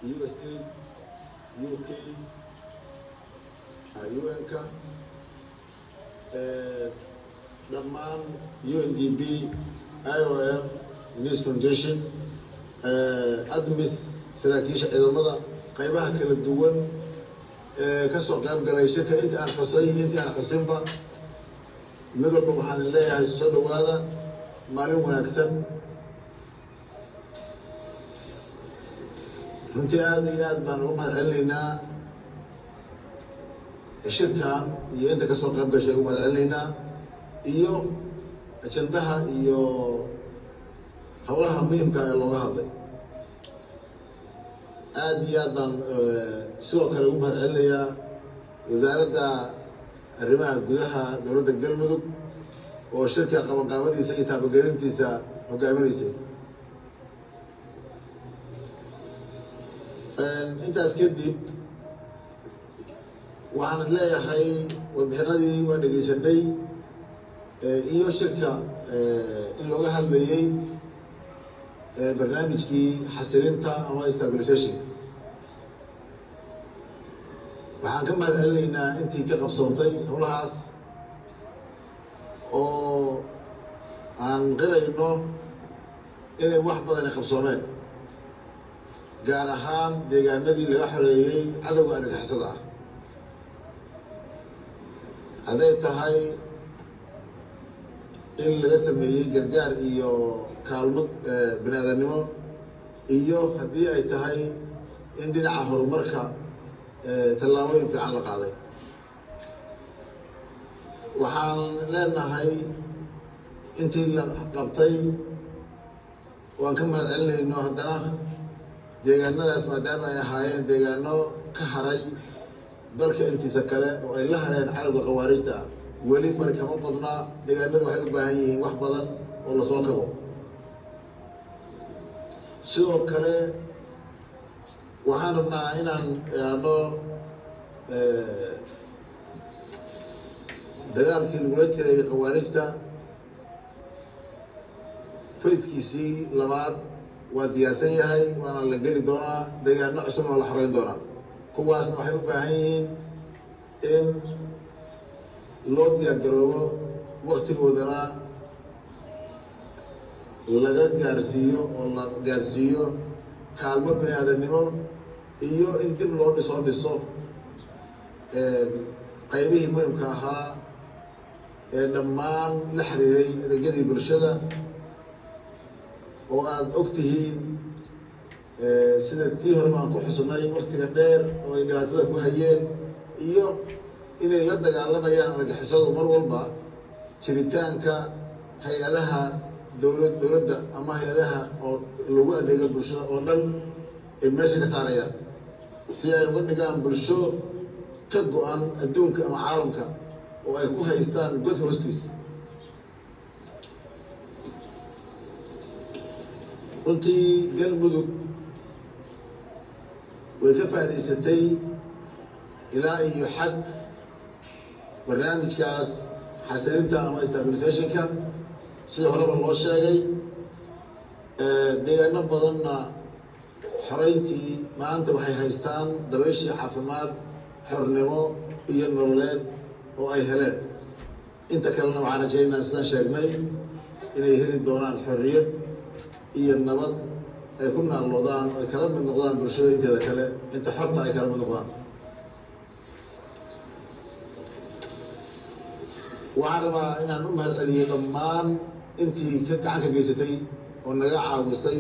USA, UK, UN-ka, dhammaan UNDP, IOM, News Foundation, ADMIS, saraakiisha ciidamada qaybaha kala duwan ka soo qayb galay shirka inta aan xusay inta aan xusinba midowga waxaan leeyahay soo dhawaada maalin wanaagsan runtii aad iyo aad baan ugu mahadcelinaynaa shirkan iyo inta ka soo qayb gashay ugu mahadcelinaynaa iyo ajandaha iyo howlaha muhiimka ee looga hadlay aad iyo aad baan sidoo kale ugu mahadcelinayaa wasaaradda arrimaha gudaha dowladda galmudug oo shirka qabanqaabadiisa iyo taabagelintiisa hogaaminaysay intaas kadib waxaan is leeyahay warbixinadii waa dhegeysanay iyo shirka in looga hadlayay barnaamijkii xasilinta ama stabilization waxaan ka mahadcelinaynaa intii ka qabsoontay howlahaas oo aan qirayno inay wax badan qabsoomeen gaar ahaan deegaanadii laga xoreeyey cadowga argagixisada ah hadday tahay in laga sameeyey gargaar iyo kaalmad bini-aadanimo iyo haddii ay tahay in dhinaca horumarka tallaabooyin fiican la qaaday waxaan leenahay intii la qabtay waan ka mahadcelinayno haddana deegaanadaas maadaama ay ahaayeen deegaano ka haray dalka intiisa kale oo ay la hareen cadowga khawaarijta weli fari kama qodnaa deegaanada waxay u baahan yihiin wax badan oo lasoo kabo sidoo kale waxaan rabnaa inaan idhaahno dagaalkii lagula jiray khawaarijta fayskiisii labaad waa diyaarsan yahay waana la geli doonaa deegaano cusubna la xoreyn doonaa kuwaasna waxay u baahan yihiin in loo diyaargaroobo waktigoodana laga gaarsiiyo oo la gaarsiiyo kaalmo bini-aadanimo iyo in dib loo dhiso qaybihii muhimka ahaa ee dhammaan la xiriiray adeegyadii bulshada oo aad og tihiin sida tii hore baan ku xusnay waktiga dheer oo ay dhibaatada ku hayeen iyo inay la dagaalamayaan argagixisadu mar walba jiritaanka hay-adaha dowladda ama hay-adaha oo lagu adeega bulshada oo dhan ay meesha ka saarayaan si ay uga dhigaan bulsho ka go-an adduunka ama caalamka oo ay ku haystaan god hoostiis runtii galmudug way ka faa'iidaysatay ilaa iyo xad barnaamijkaas xasilinta ama stabilizationka sida horeba loo sheegay deegaano badanna xoreyntii maanta waxay haystaan dabayshii caafimaad xornimo iyo nololeed oo ay heleen inta kalena waxaan rajaynaynaa sidaan sheegnay inay heli doonaan xorriyad iyo nabad ay ku naalloodaan oo ay kala mid noqdaan bulshada inteeda kale inta xorta ay kala mid noqdaan waxaan rabaa inaan u mahadceliyey dhammaan intii ka gacan ka geysatay oo naga caawisay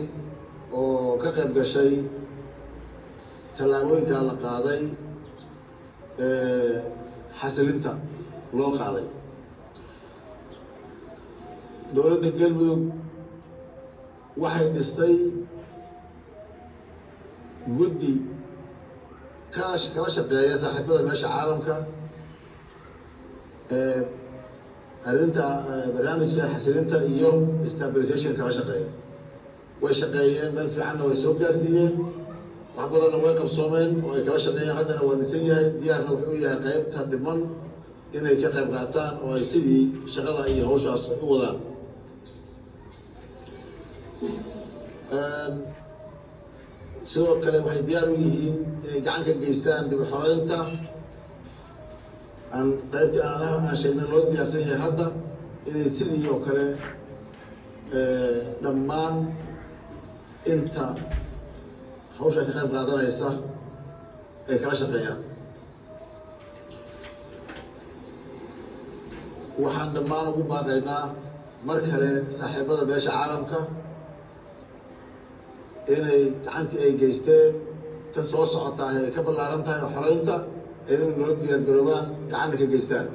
oo ka qayb gashay tallaabooyinkaa la qaaday xasilinta loo qaaday dowladda galmudug waxay dhistay guddi kala shaqeeya saaxiibada meesha caalamka arrinta barnaamijka xasilinta iyo stabilization kala shaqeeya way shaqeeyeen meel fiicanna way soo gaarsiiyeen wax badanna way qabsoomeen oo ay kala shaqeeyeen haddana waa dhisan yahay diyaarna wuxuu u yahay qaybta dhiman inay ka qayb qaataan oo ay sidii shaqada iyo hawshaas u wadaan sidoo kale waxay diyaar u yihiin inay gacan ka geystaan dib u xoreynta aan qaybtii aan sheegnay loo diyaarsan yahay hadda inay sidii oo kale dhammaan inta hawsha ka qayb qaadanaysa ay kala shaqeeyaan. waxaan dhammaan ugu baaqaynaa mar kale saaxiibada beesha caalamka inay gacantii ay geysteen tan soo socotaa ay ka ballaaran tahay oo xoreynta inay noo diyaargaroobaan gacanna ka geystaan.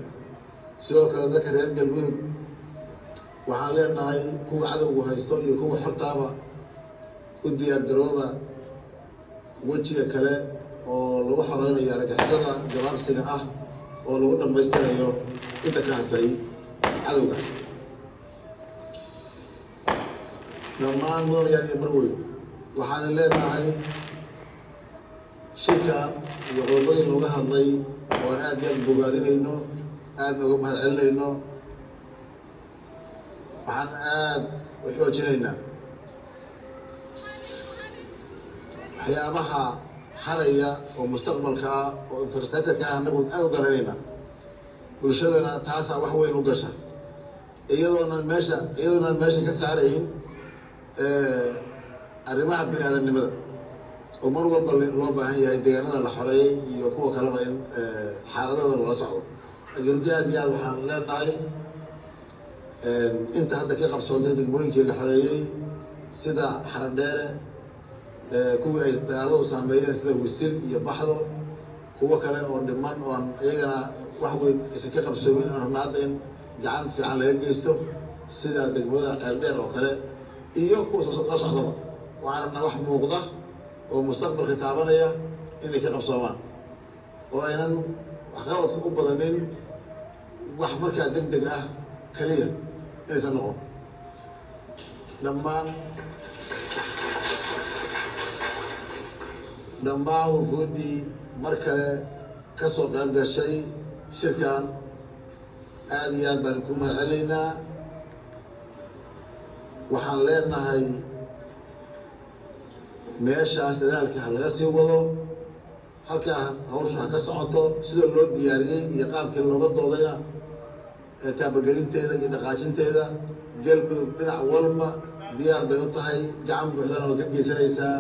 sidoo kale dadka reer galmudug waxaan leenahay kuwa cadowgu haysto iyo kuwa xortaaba u diyaargarooba wejiga kale oo lagu xoreynayo argagixisada jawaabsiga ah oo lagu dhammaystirayo inta ka hatay cadowgaas. dhammaan mudanayaal iyo marweyn waxaan leenahay shirkan iyo qodobadii looga hadlay oo aan aad iyo aad bogaadinayno aadna uga mahad celinayno. waxaan aad u xoojinaynaa waxyaabaha haraya oo mustaqbalka ah oo infrastructureka ah anagu aad u garanayna bulshadana taasaa wax weyn u gasha iyadoonan meesha ka saarayn arrimaha bini-aadamnimada oo mar walba loo baahan yahay deegaanada la xoreeyay iyo kuwa kaleba in xaaladooda lala socdo. laakiin runtii aad iyo aad waxaan leenahay inta hadda ka qabsoontay degmooyinkii la xoreeyey sida Xaradheere kuwii ay dagaaladu saameeyeen sida Wisil iyo Baxdo, kuwa kale oo dhiman oo aan iyagana wax weyn isan ka qabsoomin aan rabnaa hadda in gacan fiican laga geysto sida degmada Qeeldheer oo kale iyo kuwa soo socdaba. waxaan rabnaa wax muuqda oo mustaqbalka taabanaya inay ka qabsoomaan oo aynan waxqabadka u badanin wax markaa degdeg ah kaliya aysan noqon. dhammaan wufuuddii mar kale ka soo qayb gashay shirkan aad iyo aad baan ku mahad celinaynaa. waxaan leenahay meeshaas dadaalka ha laga sii wado, halkaa hawsha ha ka socoto sida loo diyaariyey iyo qaabkii looga doodayna taabagelinteeda iyo dhaqaajinteeda. galmudug dhinac walba diyaar bay u tahay, gacan buuxdana oo ka geysanaysaa.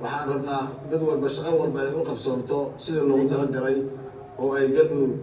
waxaan rabnaa mid walba shaqo walba inay u qabsoonto sidii loogu talagalay oo ay galmudug